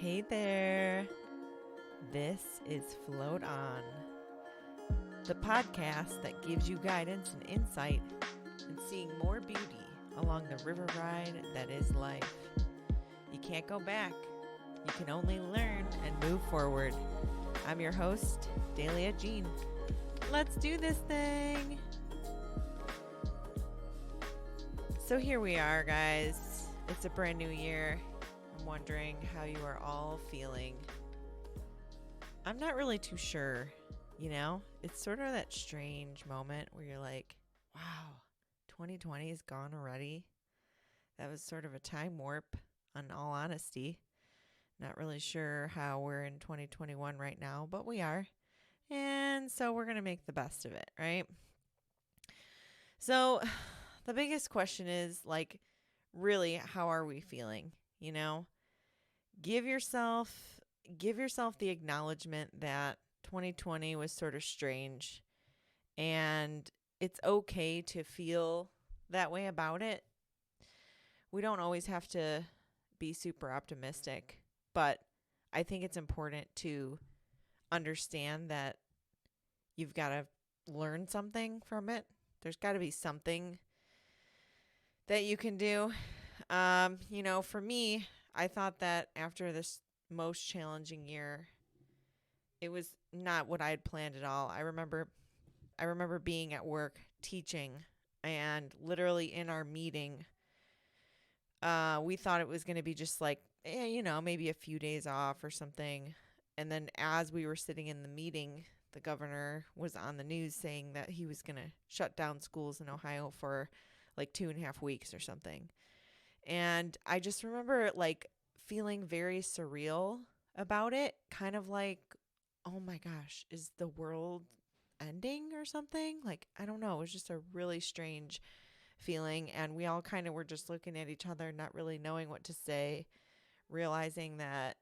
Hey there. This is Float On, the podcast that gives you guidance and insight in seeing more beauty along the river ride that is life. You can't go back. You can only learn and move forward. I'm your host, Dahlia Jean. Let's do this thing. So here we are, guys. It's a brand new year. I'm wondering how you are all feeling. I'm not really too sure, It's sort of that strange moment where you're like, wow, 2020 is gone already. That was sort of a time warp, in all honesty. Not really sure how we're in 2021 right now, but we are. And so we're going to make the best of it, right? So the biggest question is, really, how are we feeling? Give yourself the acknowledgement that 2020 was sort of strange, and it's okay to feel that way about it. We don't always have to be super optimistic, but I think it's important to understand that you've got to learn something from it. There's got to be something that you can do. For me, I thought that after this most challenging year, it was not what I had planned at all. I remember being at work teaching, and literally in our meeting, we thought it was going to be just maybe a few days off or something. And then as we were sitting in the meeting, the governor was on the news saying that he was going to shut down schools in Ohio for 2.5 weeks or something. And I just remember feeling very surreal about it, kind of like, oh my gosh, is the world ending or something? I don't know. It was just a really strange feeling. And we all kind of were just looking at each other, not really knowing what to say, realizing that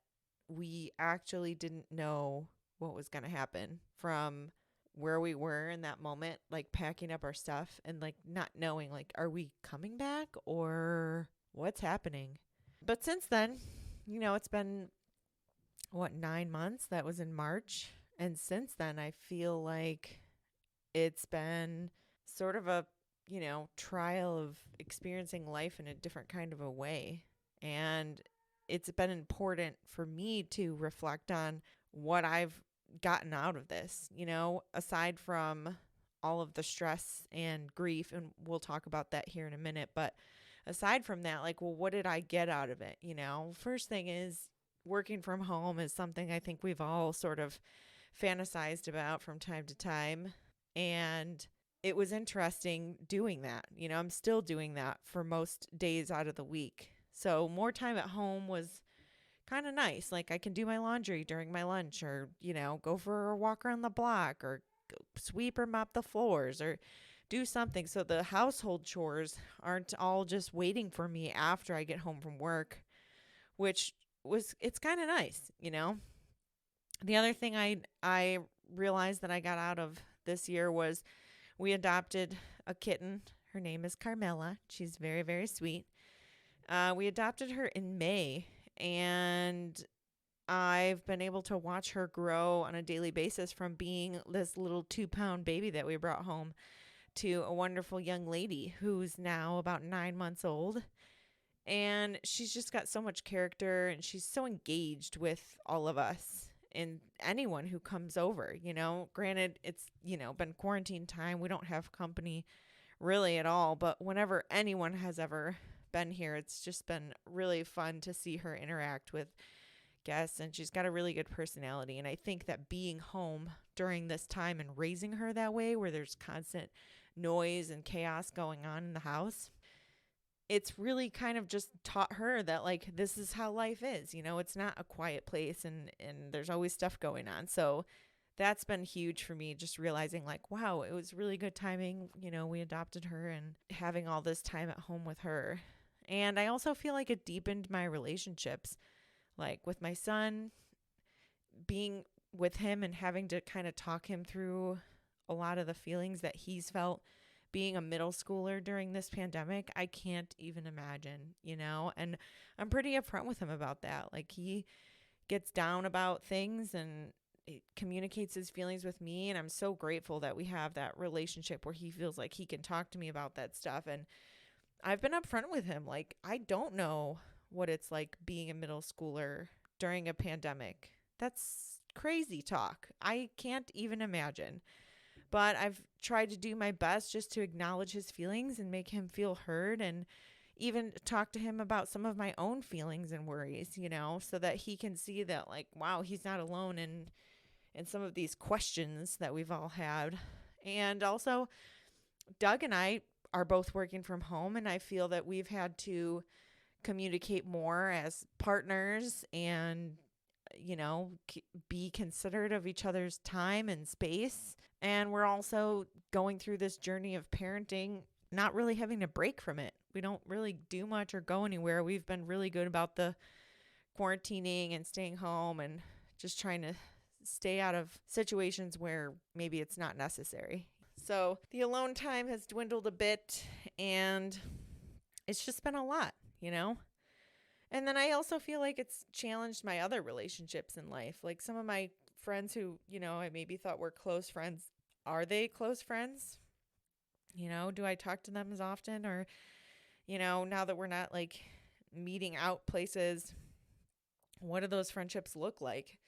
we actually didn't know what was going to happen from where we were in that moment, packing up our stuff and not knowing, are we coming back or what's happening? But since then, it's been 9 months? That was in March. And since then, I feel like it's been sort of a, trial of experiencing life in a different kind of a way. And it's been important for me to reflect on what I've gotten out of this, aside from all of the stress and grief. And we'll talk about that here in a minute. But aside from that, what did I get out of it? First thing is, working from home is something I think we've all sort of fantasized about from time to time. And it was interesting doing that. I'm still doing that for most days out of the week. So more time at home was kind of nice. I can do my laundry during my lunch, or, go for a walk around the block, or sweep or mop the floors, or do something. So the household chores aren't all just waiting for me after I get home from work, which it's kind of nice, The other thing I realized that I got out of this year was we adopted a kitten. Her name is Carmela. She's very, very sweet. We adopted her in May, and I've been able to watch her grow on a daily basis from being this little 2-pound baby that we brought home to a wonderful young lady who's now about 9 months old. And she's just got so much character, and she's so engaged with all of us and anyone who comes over, Granted, it's, been quarantine time. We don't have company really at all. But whenever anyone has ever been here, it's just been really fun to see her interact with guests. And she's got a really good personality. And I think that being home during this time and raising her that way, where there's constant noise and chaos going on in the house, it's really kind of just taught her that this is how life is. It's not a quiet place, and there's always stuff going on. So that's been huge for me, just realizing wow, it was really good timing. We adopted her and having all this time at home with her. And I also feel like it deepened my relationships, with my son, being with him and having to kind of talk him through a lot of the feelings that he's felt being a middle schooler during this pandemic. I can't even imagine, and I'm pretty upfront with him about that. gets down about things and it communicates his feelings with me. And I'm so grateful that we have that relationship where he feels like he can talk to me about that stuff. And I've been upfront with him. Like, I don't know what it's like being a middle schooler during a pandemic. That's crazy talk. I can't even imagine. But I've tried to do my best just to acknowledge his feelings and make him feel heard, and even talk to him about some of my own feelings and worries, so that he can see that, like, wow, he's not alone in some of these questions that we've all had. And also, Doug and I are both working from home, and I feel that we've had to communicate more as partners and be considerate of each other's time and space. And we're also going through this journey of parenting, not really having a break from it. We don't really do much or go anywhere. We've been really good about the quarantining and staying home and just trying to stay out of situations where maybe it's not necessary. So the alone time has dwindled a bit, and it's just been a lot, And then I also feel like it's challenged my other relationships in life. Like some of my friends who, I maybe thought were close friends. Are they close friends? Do I talk to them as often? Or, now that we're not like meeting out places, what do those friendships look like?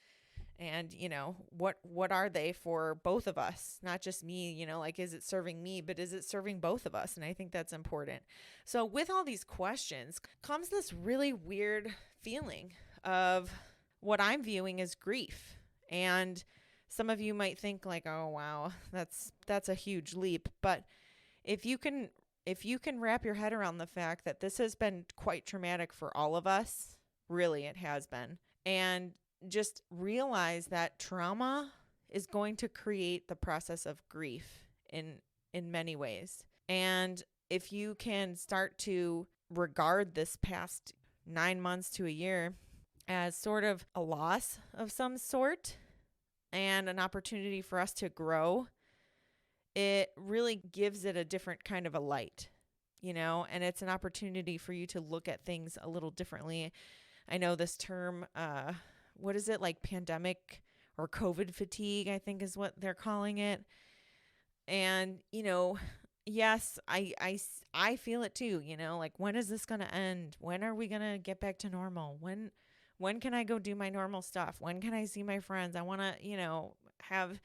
And, what are they for both of us? Not just me, like, is it serving me, but is it serving both of us? And I think that's important. So with all these questions comes this really weird feeling of what I'm viewing as grief. And some of you might think like, oh, wow, that's a huge leap. But if you can wrap your head around the fact that this has been quite traumatic for all of us, really, it has been. And just realize that trauma is going to create the process of grief in many ways. And if you can start to regard this past 9 months to a year as sort of a loss of some sort and an opportunity for us to grow, it really gives it a different kind of a light, and it's an opportunity for you to look at things a little differently. I know this term, what is it, like pandemic or COVID fatigue, I think is what they're calling it. And, yes, I feel it too, like, when is this going to end? When are we going to get back to normal? When can I go do my normal stuff? When can I see my friends? I want to,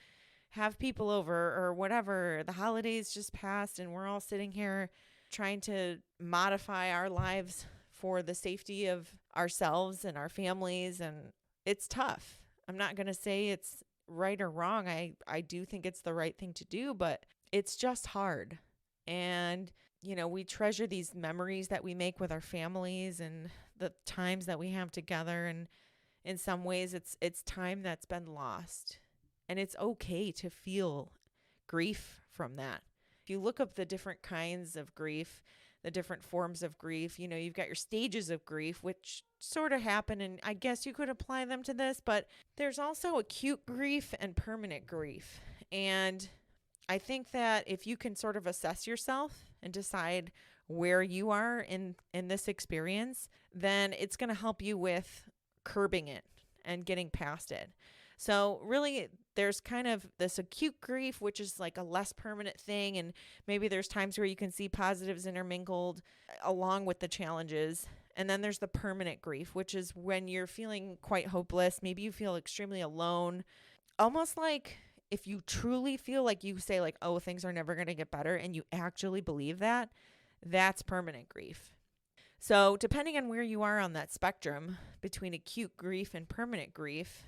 have people over or whatever. The holidays just passed and we're all sitting here trying to modify our lives for the safety of ourselves and our families. And it's tough. I'm not going to say it's right or wrong. I do think it's the right thing to do, but it's just hard. And, we treasure these memories that we make with our families and the times that we have together. And in some ways it's time that's been lost. And it's okay to feel grief from that. If you look up the different kinds of grief, the different forms of grief, you've got your stages of grief, which sort of happen, and I guess you could apply them to this, but there's also acute grief and permanent grief. And I think that if you can sort of assess yourself and decide where you are in this experience, then it's going to help you with curbing it and getting past it. So really, there's kind of this acute grief, which is like a less permanent thing. And maybe there's times where you can see positives intermingled along with the challenges. And then there's the permanent grief, which is when you're feeling quite hopeless. Maybe you feel extremely alone, almost like if you truly feel like you say like, oh, things are never going to get better, and you actually believe that, that's permanent grief. So depending on where you are on that spectrum between acute grief and permanent grief,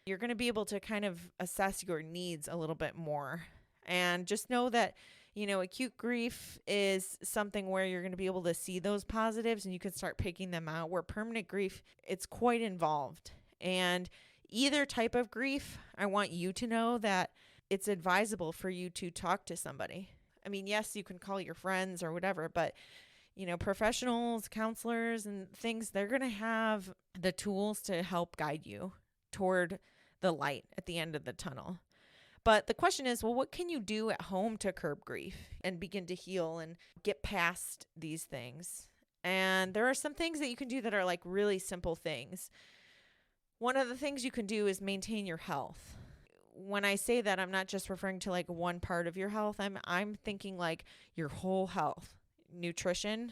you're going to be able to kind of assess your needs a little bit more. And just know that, acute grief is something where you're going to be able to see those positives and you can start picking them out, where permanent grief, it's quite involved. And either type of grief, I want you to know that it's advisable for you to talk to somebody. I mean, yes, you can call your friends or whatever, but professionals, counselors and things, they're going to have the tools to help guide you toward the light at the end of the tunnel. But the question is, well, what can you do at home to curb grief and begin to heal and get past these things? And there are some things that you can do that are like really simple things. One of the things you can do is maintain your health. When I say that, I'm not just referring to like one part of your health. I'm thinking like your whole health. Nutrition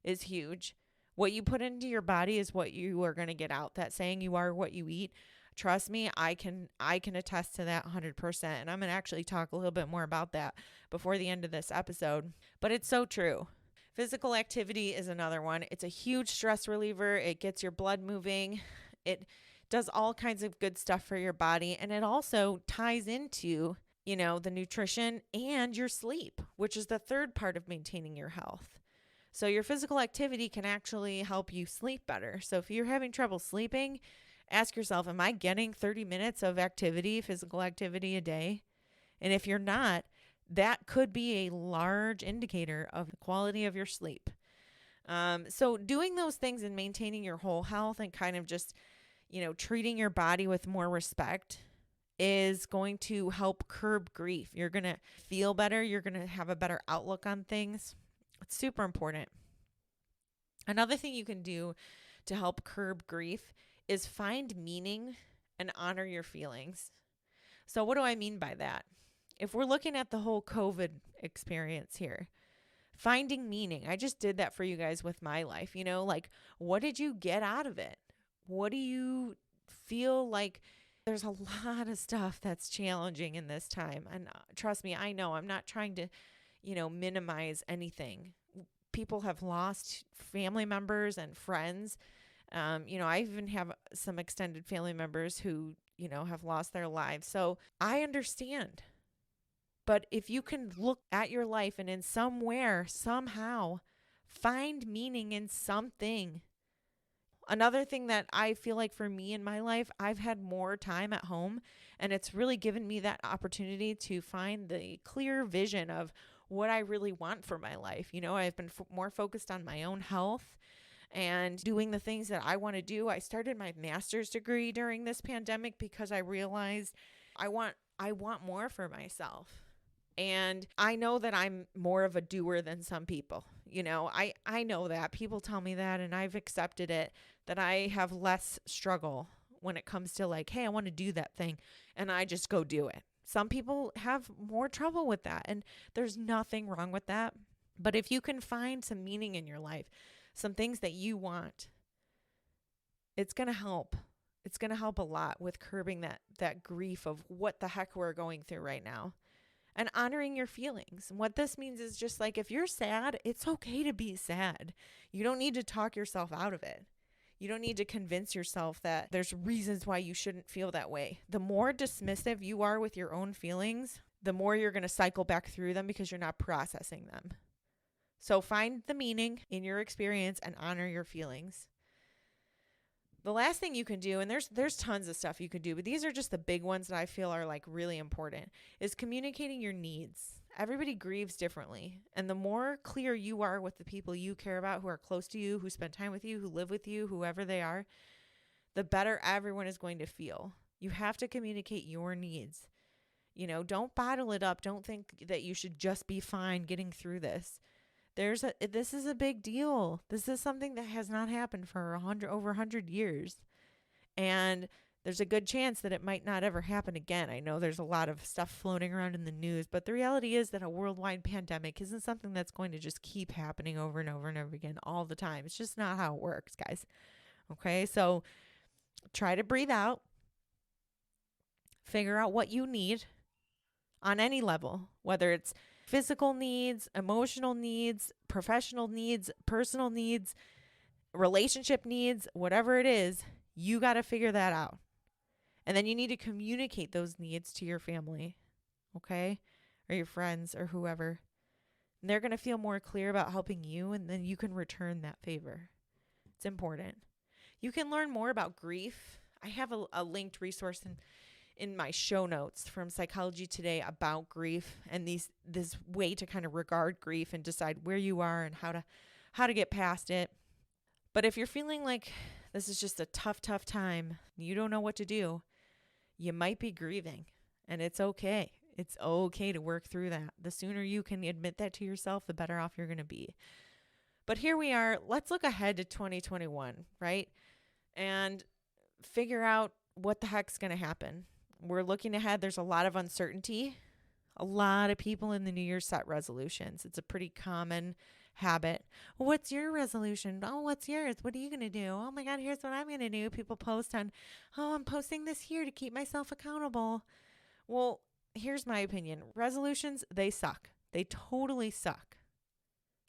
is huge. What you put into your body is what you are going to get out. That saying, you are what you eat. Trust me, I can attest to that 100%. And I'm going to actually talk a little bit more about that before the end of this episode. But it's so true. Physical activity is another one. It's a huge stress reliever. It gets your blood moving. It does all kinds of good stuff for your body. And it also ties into, the nutrition and your sleep, which is the third part of maintaining your health. So your physical activity can actually help you sleep better. So if you're having trouble sleeping, ask yourself, am I getting 30 minutes of activity, physical activity a day? And if you're not, that could be a large indicator of the quality of your sleep. So doing those things and maintaining your whole health and kind of just, treating your body with more respect is going to help curb grief. You're going to feel better. You're going to have a better outlook on things. It's super important. Another thing you can do to help curb grief is find meaning and honor your feelings. So what do I mean by that? If we're looking at the whole COVID experience here, finding meaning. I just did that for you guys with my life. Like, what did you get out of it? What do you feel like? There's a lot of stuff that's challenging in this time. And trust me, I know I'm not trying to, minimize anything. People have lost family members and friends. I even have some extended family members who, have lost their lives. So I understand. But if you can look at your life and in somewhere, somehow, find meaning in something. Another thing that I feel like for me in my life, I've had more time at home, and it's really given me that opportunity to find the clear vision of what I really want for my life. I've been more focused on my own health and doing the things that I want to do. I started my master's degree during this pandemic because I realized I want more for myself. And I know that I'm more of a doer than some people. I know that. People tell me that, and I've accepted it, that I have less struggle when it comes to like, hey, I want to do that thing, and I just go do it. Some people have more trouble with that, and there's nothing wrong with that. But if you can find some meaning in your life, some things that you want, it's going to help. It's going to help a lot with curbing that grief of what the heck we're going through right now. And honoring your feelings. And what this means is just like, if you're sad, it's okay to be sad. You don't need to talk yourself out of it. You don't need to convince yourself that there's reasons why you shouldn't feel that way. The more dismissive you are with your own feelings, the more you're going to cycle back through them because you're not processing them. So find the meaning in your experience and honor your feelings. The last thing you can do, and there's tons of stuff you could do, but these are just the big ones that I feel are like really important, is communicating your needs. Everybody grieves differently. And the more clear you are with the people you care about, who are close to you, who spend time with you, who live with you, whoever they are, the better everyone is going to feel. You have to communicate your needs. Don't bottle it up. Don't think that you should just be fine getting through this. This is a big deal. This is something that has not happened for over 100 years. And there's a good chance that it might not ever happen again. I know there's a lot of stuff floating around in the news, but the reality is that a worldwide pandemic isn't something that's going to just keep happening over and over and over again all the time. It's just not how it works, guys. Okay, so try to breathe out. Figure out what you need on any level, whether it's physical needs, emotional needs, professional needs, personal needs, relationship needs, whatever it is, you got to figure that out. And then you need to communicate those needs to your family, okay? Or your friends or whoever. And they're going to feel more clear about helping you, and then you can return that favor. It's important. You can learn more about grief. I have a linked resource in my show notes from Psychology Today about grief and this way to kind of regard grief and decide where you are and how to get past it. But if you're feeling like this is just a tough time, you don't know what to do, you might be grieving, and it's okay. It's okay to work through that. The sooner you can admit that to yourself, the better off you're going to be. But here we are. Let's look ahead to 2021, right? And figure out what the heck's going to happen. We're looking ahead. There's a lot of uncertainty. A lot of people in the new year set resolutions. It's a pretty common habit. What's your resolution? Oh, what's yours? What are you going to do? Oh my God, here's what I'm going to do. People post on, oh, I'm posting this here to keep myself accountable. Well, here's my opinion. Resolutions, they suck. They totally suck.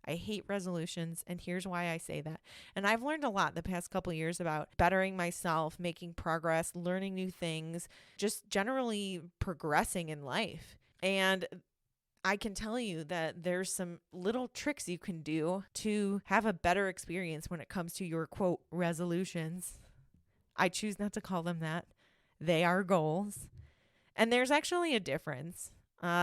I hate resolutions, and here's why I say that. And I've learned a lot the past couple of years about bettering myself, making progress, learning new things, just generally progressing in life. And I can tell you that there's some little tricks you can do to have a better experience when it comes to your, quote, resolutions. I choose not to call them that. They are goals. And there's actually a difference.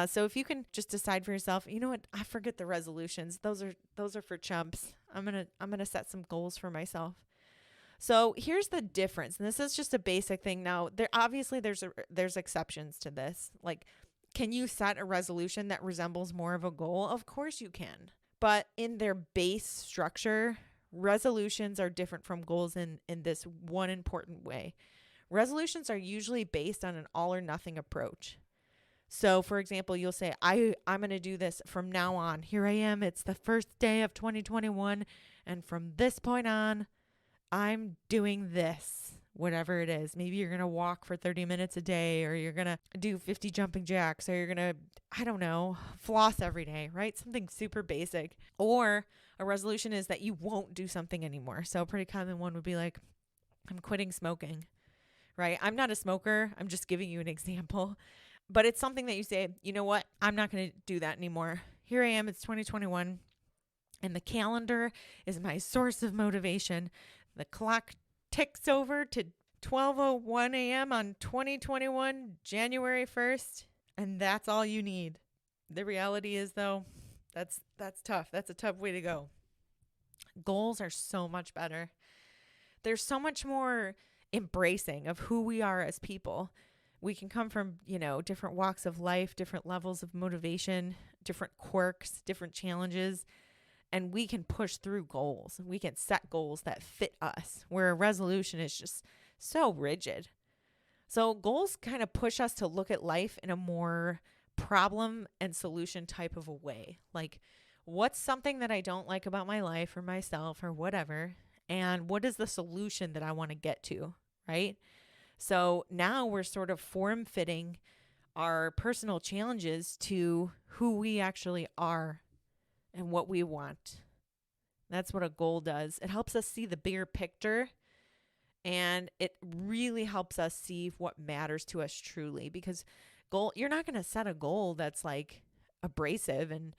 So if you can just decide for yourself, you know what, I forget the resolutions. Those are for chumps. I'm gonna set some goals for myself. So here's the difference, and this is just a basic thing. Now, there's exceptions to this. Like, can you set a resolution that resembles more of a goal? Of course you can. But in their base structure, resolutions are different from goals in this one important way. Resolutions are usually based on an all or nothing approach. So, for example, you'll say, I'm going to do this from now on. Here I am. It's the first day of 2021. And from this point on, I'm doing this, whatever it is. Maybe you're going to walk for 30 minutes a day, or you're going to do 50 jumping jacks, or you're going to, I don't know, floss every day, right? Something super basic. Or a resolution is that you won't do something anymore. So a pretty common one would be like, I'm quitting smoking, right? I'm not a smoker. I'm just giving you an example. But it's something that you say, you know what? I'm not going to do that anymore. Here I am. It's 2021. And the calendar is my source of motivation. The clock ticks over to 12:01 a.m. on 2021, January 1st. And that's all you need. The reality is, though, that's tough. That's a tough way to go. Goals are so much better. They're so much more embracing of who we are as people. We can come from, different walks of life, different levels of motivation, different quirks, different challenges, and we can push through goals. We can set goals that fit us, where a resolution is just so rigid. So goals kind of push us to look at life in a more problem and solution type of a way. Like, what's something that I don't like about my life or myself or whatever, and what is the solution that I want to get to, right? So now we're sort of form-fitting our personal challenges to who we actually are and what we want. That's what a goal does. It helps us see the bigger picture, and it really helps us see what matters to us truly, because you're not going to set a goal that's like abrasive and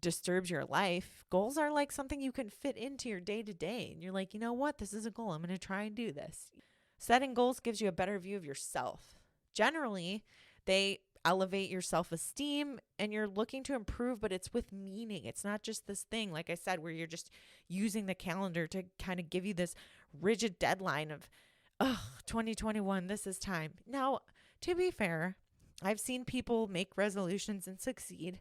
disturbs your life. Goals are like something you can fit into your day-to-day, and you're like, you know what? This is a goal. I'm going to try and do this. Setting goals gives you a better view of yourself. Generally, they elevate your self-esteem, and you're looking to improve, but it's with meaning. It's not just this thing, like I said, where you're just using the calendar to kind of give you this rigid deadline of, 2021, this is time. Now, to be fair, I've seen people make resolutions and succeed,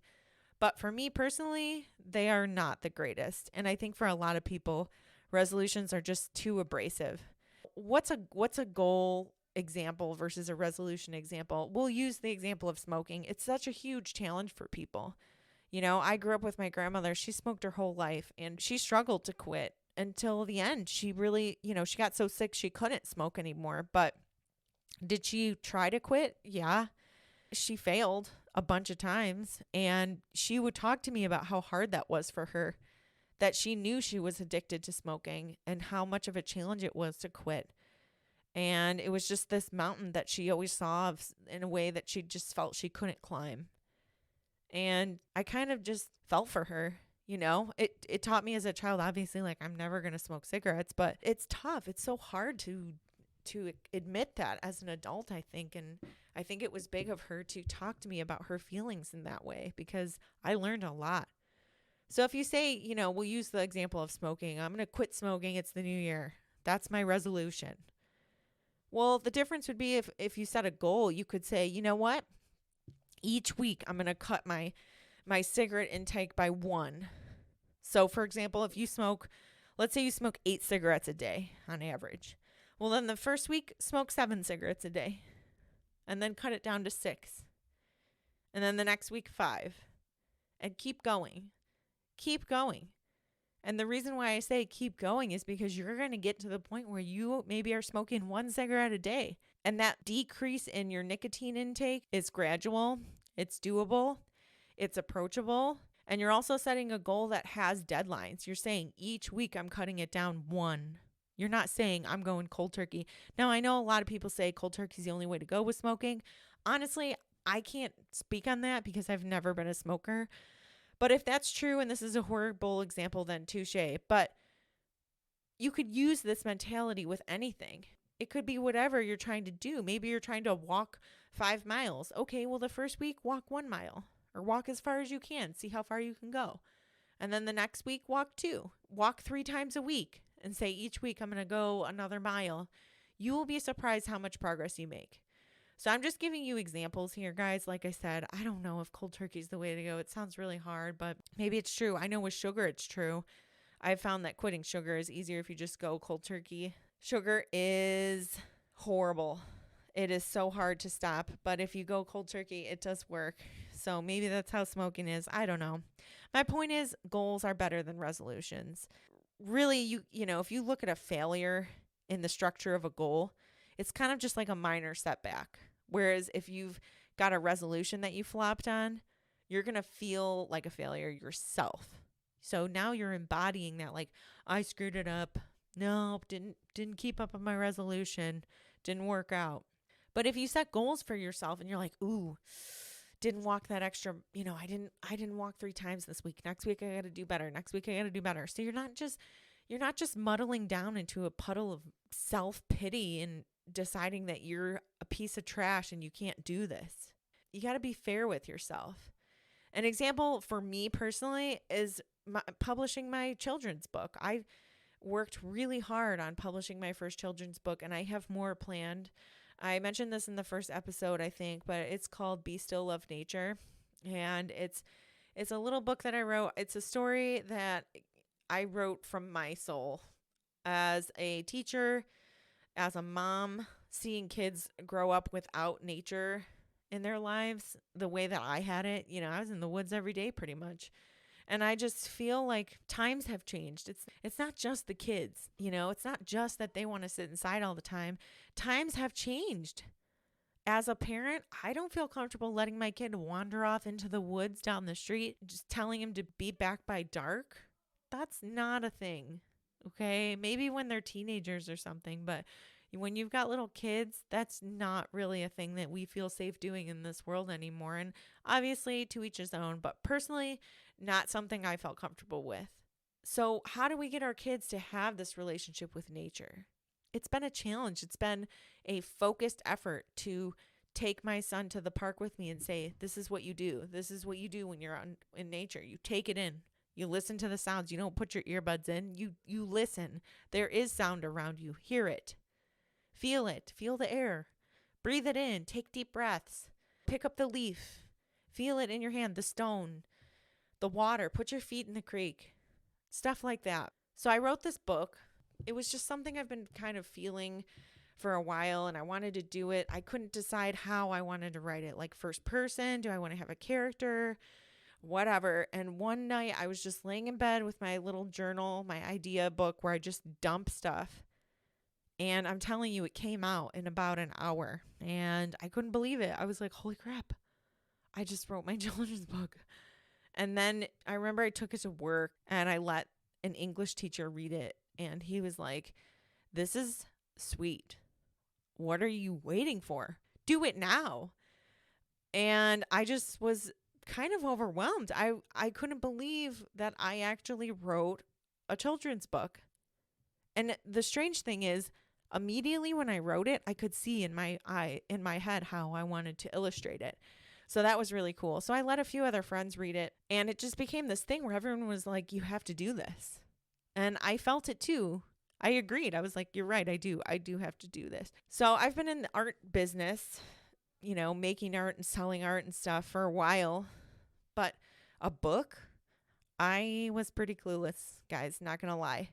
but for me personally, they are not the greatest. And I think for a lot of people, resolutions are just too abrasive. What's a goal example versus a resolution example? We'll use the example of smoking. It's such a huge challenge for people. I grew up with my grandmother. She smoked her whole life, and she struggled to quit until the end. She really, she got so sick she couldn't smoke anymore. But did she try to quit? Yeah. She failed a bunch of times, and she would talk to me about how hard that was for her, that she knew she was addicted to smoking and how much of a challenge it was to quit. And it was just this mountain that she always saw in a way that she just felt she couldn't climb. And I kind of just felt for her. It taught me as a child, obviously, like, I'm never going to smoke cigarettes, but it's tough. It's so hard to admit that as an adult, I think. And I think it was big of her to talk to me about her feelings in that way, because I learned a lot. So if you say, we'll use the example of smoking. I'm going to quit smoking. It's the new year. That's my resolution. Well, the difference would be if you set a goal, you could say, you know what? Each week I'm going to cut my cigarette intake by 1. So for example, if you smoke, let's say you smoke 8 cigarettes a day on average. Well, then the first week, smoke 7 cigarettes a day and then cut it down to 6. And then the next week, 5. And keep going. Keep going. And the reason why I say keep going is because you're going to get to the point where you maybe are smoking 1 cigarette a day. And that decrease in your nicotine intake is gradual, it's doable, it's approachable. And you're also setting a goal that has deadlines. You're saying each week I'm cutting it down 1. You're not saying I'm going cold turkey. Now, I know a lot of people say cold turkey is the only way to go with smoking. Honestly, I can't speak on that because I've never been a smoker. But if that's true, and this is a horrible example, then touche. But you could use this mentality with anything. It could be whatever you're trying to do. Maybe you're trying to walk 5 miles. Okay, well, the first week, walk 1 mile or walk as far as you can. See how far you can go. And then the next week, walk 2. Walk 3 times a week and say each week I'm going to go another mile. You will be surprised how much progress you make. So I'm just giving you examples here, guys. Like I said, I don't know if cold turkey is the way to go. It sounds really hard, but maybe it's true. I know with sugar, it's true. I've found that quitting sugar is easier if you just go cold turkey. Sugar is horrible. It is so hard to stop, but if you go cold turkey, it does work. So maybe that's how smoking is. I don't know. My point is goals are better than resolutions. Really, you know, if you look at a failure in the structure of a goal, it's kind of just like a minor setback. Whereas if you've got a resolution that you flopped on, you're going to feel like a failure yourself. So now you're embodying that, like, I screwed it up. No, didn't keep up on my resolution. Didn't work out. But if you set goals for yourself and you're like, ooh, didn't walk that extra, you know, I didn't walk 3 times this week. Next week I got to do better. Next week I got to do better. So you're not just muddling down into a puddle of self-pity and deciding that you're a piece of trash and you can't do this. You got to be fair with yourself. An example for me personally is publishing my children's book. I worked really hard on publishing my first children's book, and I have more planned. I mentioned this in the first episode, I think, but it's called Be Still, Love Nature. And it's a little book that I wrote. It's a story that I wrote from my soul as a teacher, as a mom, seeing kids grow up without nature in their lives the way that I had it. You know, I was in the woods every day pretty much. And I just feel like times have changed. It's not just the kids, you know, it's not just that they want to sit inside all the time. Times have changed. As a parent, I don't feel comfortable letting my kid wander off into the woods down the street, just telling him to be back by dark. That's not a thing. Okay, maybe when they're teenagers or something, but when you've got little kids, that's not really a thing that we feel safe doing in this world anymore. And obviously, to each his own, but personally, not something I felt comfortable with. So how do we get our kids to have this relationship with nature? It's been a challenge. It's been a focused effort to take my son to the park with me and say, this is what you do. This is what you do when you're in nature. You take it in. You listen to the sounds. You don't put your earbuds in. You listen. There is sound around you. Hear it. Feel it. Feel the air. Breathe it in. Take deep breaths. Pick up the leaf. Feel it in your hand, the stone, the water. Put your feet in the creek. Stuff like that. So I wrote this book. It was just something I've been kind of feeling for a while, and I wanted to do it. I couldn't decide how I wanted to write it. Like first person? Do I want to have a character? Whatever. And one night I was just laying in bed with my little journal, my idea book where I just dump stuff. And I'm telling you, it came out in about an hour. And I couldn't believe it. I was like, holy crap. I just wrote my children's book. And then I remember I took it to work and I let an English teacher read it. And he was like, this is sweet. What are you waiting for? Do it now. And I just was kind of overwhelmed. I couldn't believe that I actually wrote a children's book. And the strange thing is, immediately when I wrote it, I could see in my head how I wanted to illustrate it. So that was really cool. So I let a few other friends read it, and it just became this thing where everyone was like, you have to do this. And I felt it too. I agreed. I was like, you're right. I do have to do this. So I've been in the art business, you know, making art and selling art and stuff for a while, but a book, I was pretty clueless, guys, not going to lie.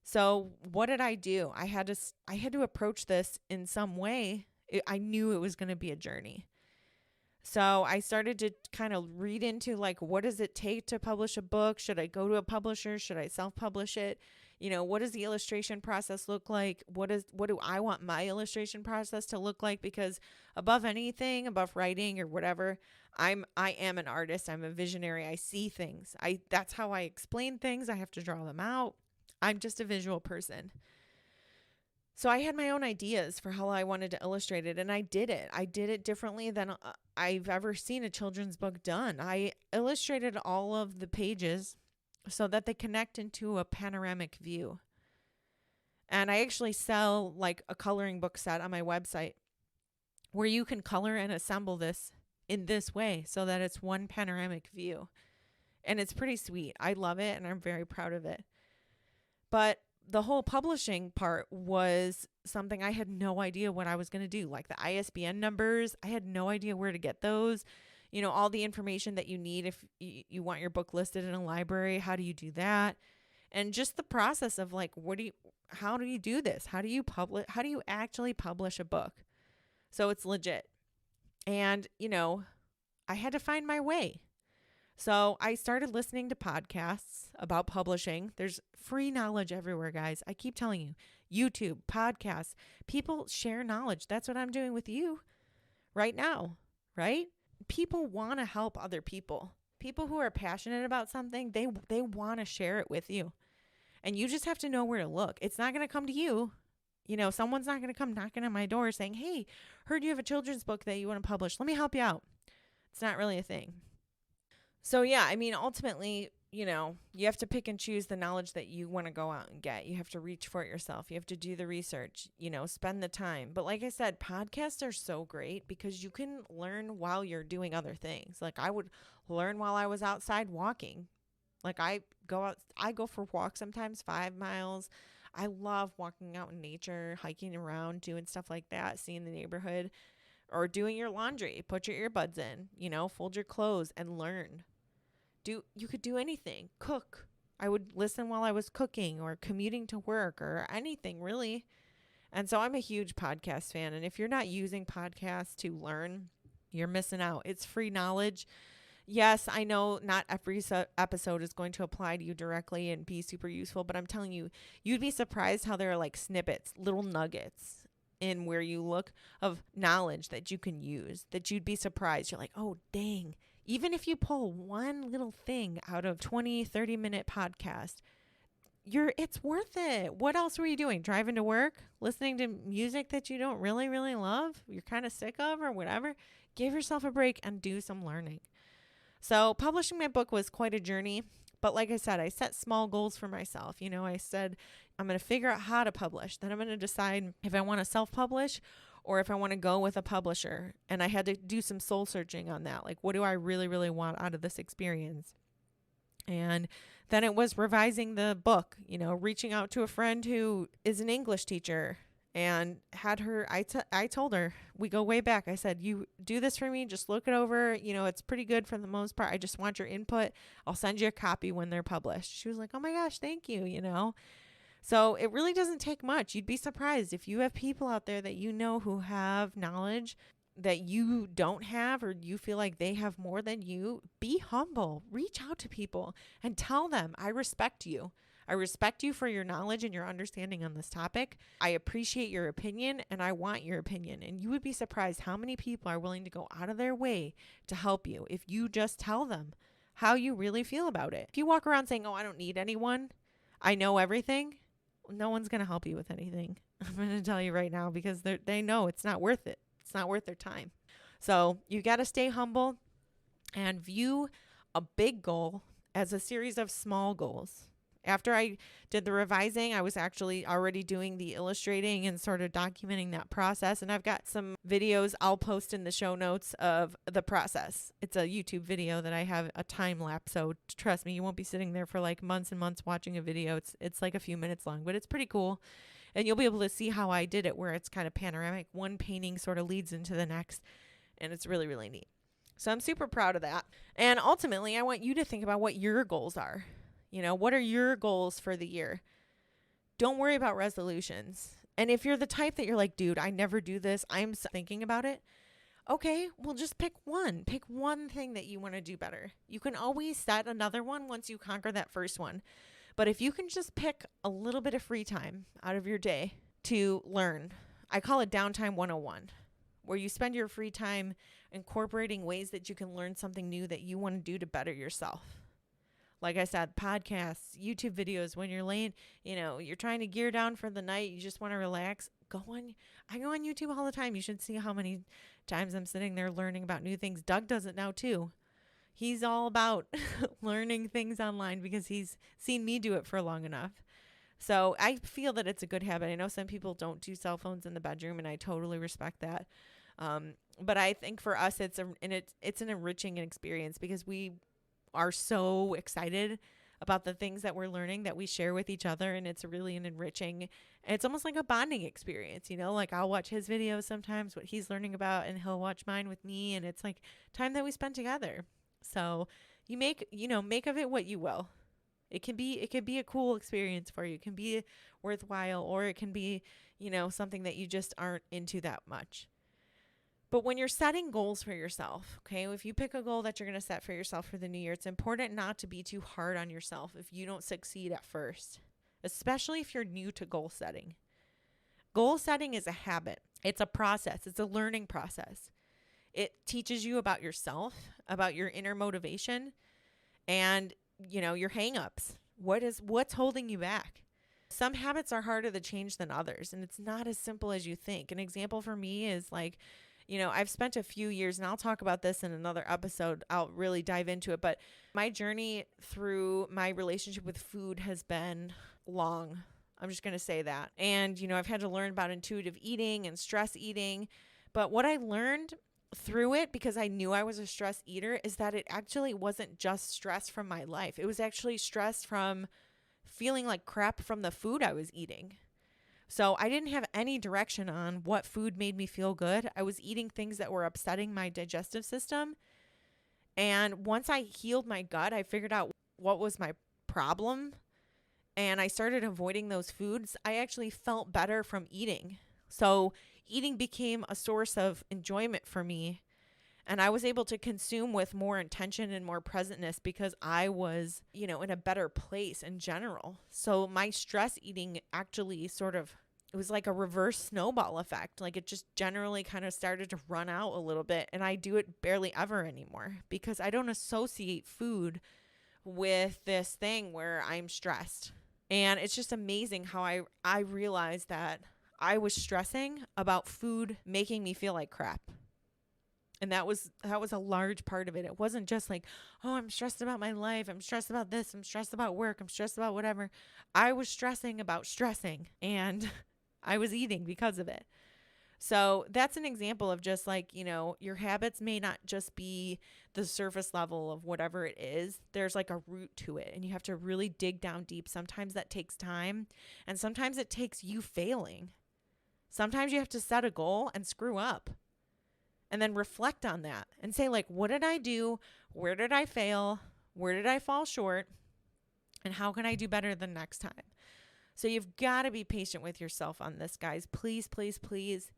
So what did I do? I had to approach this in some way. I knew it was going to be a journey. So I started to kind of read into like, what does it take to publish a book? Should I go to a publisher? Should I self-publish it? What does the illustration process look like? What do I want my illustration process to look like? Because above anything, above writing or whatever, I am an artist. I'm a visionary. I see things. That's how I explain things. I have to draw them out. I'm just a visual person. So I had my own ideas for how I wanted to illustrate it, and I did it. I did it differently than I've ever seen a children's book done. I illustrated all of the pages so that they connect into a panoramic view. And I actually sell like a coloring book set on my website where you can color and assemble this in this way so that it's one panoramic view. And it's pretty sweet. I love it, and I'm very proud of it. But the whole publishing part was something I had no idea what I was going to do. Like the ISBN numbers, I had no idea where to get those. All the information that you need if you want your book listed in a library. How do you do that? And just the process of like, how do you do this? How do you actually publish a book? So it's legit. And, I had to find my way. So I started listening to podcasts about publishing. There's free knowledge everywhere, guys. I keep telling you, YouTube, podcasts, people share knowledge. That's what I'm doing with you right now, right? People want to help other people. People who are passionate about something, they want to share it with you. And you just have to know where to look. It's not going to come to you. Someone's not going to come knocking on my door saying, hey, heard you have a children's book that you want to publish. Let me help you out. It's not really a thing. So yeah, ultimately, you have to pick and choose the knowledge that you want to go out and get. You have to reach for it yourself. You have to do the research, spend the time. But like I said, podcasts are so great because you can learn while you're doing other things. Like I would learn while I was outside walking. Like I go for walks sometimes 5 miles. I love walking out in nature, hiking around, doing stuff like that, seeing the neighborhood, or doing your laundry. Put your earbuds in, fold your clothes and learn. You could do anything. Cook. I would listen while I was cooking or commuting to work or anything really. And so I'm a huge podcast fan. And if you're not using podcasts to learn, you're missing out. It's free knowledge. Yes, I know not every episode is going to apply to you directly and be super useful, but I'm telling you, you'd be surprised how there are like snippets, little nuggets in where you look of knowledge that you can use, that you'd be surprised. You're like, oh, dang. Even if you pull one little thing out of 20-30 minute podcast, it's worth it. What else were you doing? Driving to work, listening to music that you don't really, really love, you're kind of sick of or whatever? Give yourself a break and do some learning. So publishing my book was quite a journey. But like I said, I set small goals for myself. I said, I'm going to figure out how to publish. Then I'm going to decide if I want to self-publish or if I want to go with a publisher. And I had to do some soul searching on that. Like, what do I really, really want out of this experience? And then it was revising the book, reaching out to a friend who is an English teacher and had her, I told her, we go way back. I said, you do this for me. Just look it over. It's pretty good for the most part. I just want your input. I'll send you a copy when they're published. She was like, oh my gosh, thank you, So it really doesn't take much. You'd be surprised if you have people out there that who have knowledge that you don't have or you feel like they have more than you. Be humble. Reach out to people and tell them, I respect you. I respect you for your knowledge and your understanding on this topic. I appreciate your opinion and I want your opinion. And you would be surprised how many people are willing to go out of their way to help you if you just tell them how you really feel about it. If you walk around saying, oh, I don't need anyone, I know everything, no one's going to help you with anything. I'm going to tell you right now because they know it's not worth it. It's not worth their time. So you got to stay humble and view a big goal as a series of small goals. After I did the revising, I was actually already doing the illustrating and sort of documenting that process. And I've got some videos I'll post in the show notes of the process. It's a YouTube video that I have a time lapse. So trust me, you won't be sitting there for like months and months watching a video. It's like a few minutes long, but it's pretty cool. And you'll be able to see how I did it, where it's kind of panoramic. One painting sort of leads into the next. And it's really, really neat. So I'm super proud of that. And ultimately, I want you to think about what your goals are. What are your goals for the year? don't worry about resolutions. And if you're the type that you're like, dude, I never do this, I'm thinking about it. Okay, well, just pick one. Pick one thing that you want to do better. You can always set another one once you conquer that first one. But if you can just pick a little bit of free time out of your day to learn, I call it downtime 101, where you spend your free time incorporating ways that you can learn something new that you want to do to better yourself. Like I said, podcasts, YouTube videos, when you're laying, you're trying to gear down for the night, you just want to relax, I go on YouTube all the time. You should see how many times I'm sitting there learning about new things. Doug does it now too. He's all about learning things online because he's seen me do it for long enough. So I feel that it's a good habit. I know some people don't do cell phones in the bedroom, and I totally respect that. But I think for us, it's an enriching experience because we are so excited about the things that we're learning that we share with each other. And it's really an enriching, it's almost like a bonding experience, like I'll watch his videos sometimes, what he's learning about, and he'll watch mine with me. And it's like time that we spend together. So you make of it what you will. It can be a cool experience for you. It can be worthwhile, or it can be, something that you just aren't into that much. But when you're setting goals for yourself, okay, if you pick a goal that you're going to set for yourself for the new year, it's important not to be too hard on yourself if you don't succeed at first, especially if you're new to goal setting. Goal setting is a habit. It's a process. It's a learning process. It teaches you about yourself, about your inner motivation, and, your hangups. What's holding you back? Some habits are harder to change than others, and it's not as simple as you think. An example for me is like, I've spent a few years, and I'll talk about this in another episode. I'll really dive into it. But my journey through my relationship with food has been long. I'm just going to say that. And, I've had to learn about intuitive eating and stress eating. But what I learned through it, because I knew I was a stress eater, is that it actually wasn't just stress from my life. It was actually stress from feeling like crap from the food I was eating. So I didn't have any direction on what food made me feel good. I was eating things that were upsetting my digestive system. And once I healed my gut, I figured out what was my problem. And I started avoiding those foods. I actually felt better from eating. So eating became a source of enjoyment for me. And I was able to consume with more intention and more presentness because I was, in a better place in general. So my stress eating actually it was like a reverse snowball effect. Like it just generally kind of started to run out a little bit. And I do it barely ever anymore because I don't associate food with this thing where I'm stressed. And it's just amazing how I realized that I was stressing about food making me feel like crap. And that was a large part of it. It wasn't just like, oh, I'm stressed about my life. I'm stressed about this. I'm stressed about work. I'm stressed about whatever. I was stressing about stressing, and I was eating because of it. So that's an example of just like, your habits may not just be the surface level of whatever it is. There's like a root to it, and you have to really dig down deep. Sometimes that takes time, and sometimes it takes you failing. Sometimes you have to set a goal and screw up. And then reflect on that and say, like, what did I do? Where did I fail? Where did I fall short? And how can I do better the next time? So you've got to be patient with yourself on this, guys. Please, please, please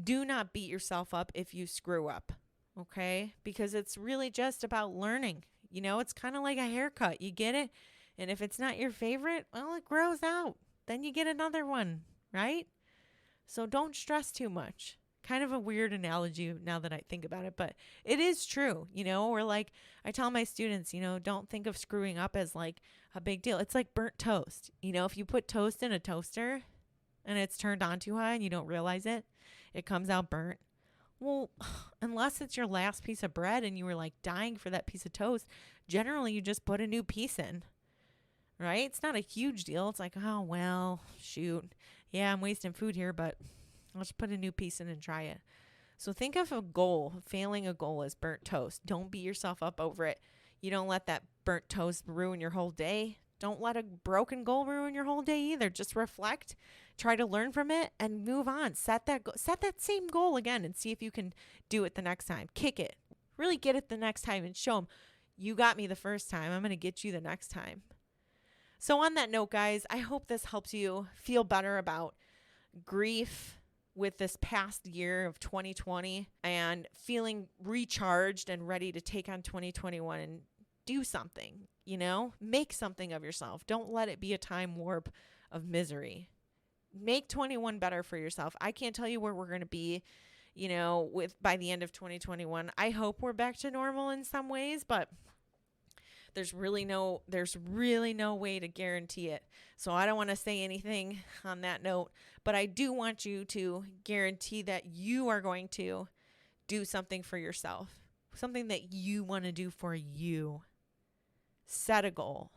do not beat yourself up if you screw up, okay? Because it's really just about learning. It's kind of like a haircut. You get it, and if it's not your favorite, well, it grows out. Then you get another one, right? So don't stress too much. Kind of a weird analogy now that I think about it, but it is true, or like I tell my students, don't think of screwing up as like a big deal. It's like burnt toast. If you put toast in a toaster and it's turned on too high and you don't realize it, it comes out burnt. Well, unless it's your last piece of bread and you were like dying for that piece of toast, generally you just put a new piece in, right? It's not a huge deal. It's like, oh, well, shoot. Yeah, I'm wasting food here, but let's put a new piece in and try it. So think of a goal, failing a goal as burnt toast. Don't beat yourself up over it. You don't let that burnt toast ruin your whole day. Don't let a broken goal ruin your whole day either. Just reflect, try to learn from it, and move on. Set that same goal again and see if you can do it the next time. Kick it. Really get it the next time and show them, you got me the first time. I'm going to get you the next time. So on that note, guys, I hope this helps you feel better about grief with this past year of 2020 and feeling recharged and ready to take on 2021 and do something, make something of yourself. Don't let it be a time warp of misery. Make 21 better for yourself. I can't tell you where we're going to be, by the end of 2021. I hope we're back to normal in some ways, but there's really no way to guarantee it. So I don't want to say anything on that note, but I do want you to guarantee that you are going to do something for yourself, something that you want to do for you. Set a goal.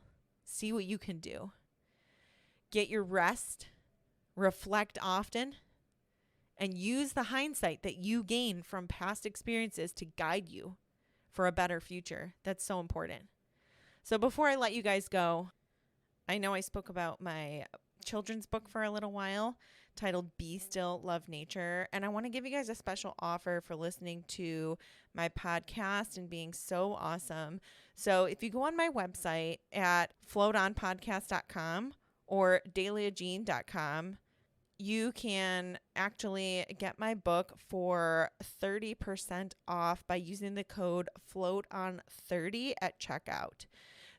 See what you can do. Get your rest. Reflect often. And use the hindsight that you gain from past experiences to guide you for a better future. That's so important. So before I let you guys go, I know I spoke about my children's book for a little while titled Be Still, Love Nature. And I want to give you guys a special offer for listening to my podcast and being so awesome. So if you go on my website at floatonpodcast.com or dahliajean.com, you can actually get my book for 30% off by using the code FLOATON30 at checkout.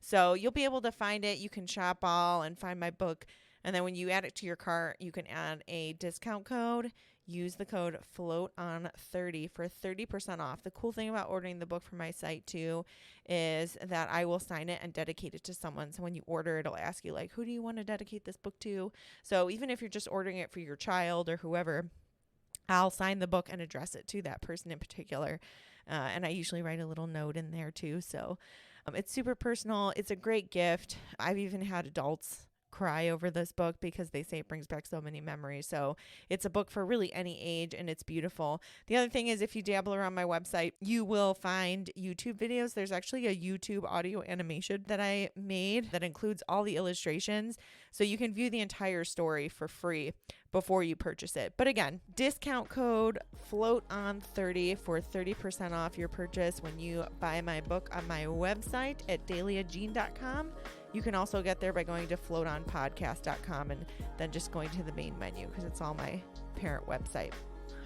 So you'll be able to find it. You can shop all and find my book. And then when you add it to your cart, you can add a discount code. Use the code FLOATON30 for 30% off. The cool thing about ordering the book from my site too is that I will sign it and dedicate it to someone. So when you order, it'll ask you who do you want to dedicate this book to? So even if you're just ordering it for your child or whoever, I'll sign the book and address it to that person in particular. And I usually write a little note in there too. So it's super personal. It's a great gift. I've even had adults cry over this book because they say it brings back so many memories. So it's a book for really any age, and it's beautiful. The other thing is, if you dabble around my website, you will find YouTube videos. There's actually a YouTube audio animation that I made that includes all the illustrations. So you can view the entire story for free before you purchase it. But again, discount code FLOATON30 for 30% off your purchase when you buy my book on my website at dahliajean.com. You can also get there by going to floatonpodcast.com and then just going to the main menu because it's all my parent website.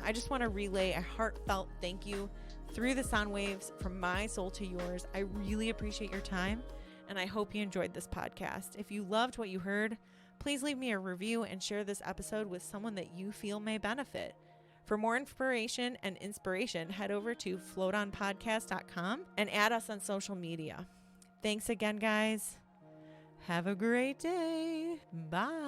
I just want to relay a heartfelt thank you through the sound waves from my soul to yours. I really appreciate your time, and I hope you enjoyed this podcast. If you loved what you heard, please leave me a review and share this episode with someone that you feel may benefit. For more inspiration and inspiration, head over to floatonpodcast.com and add us on social media. Thanks again, guys. Have a great day. Bye.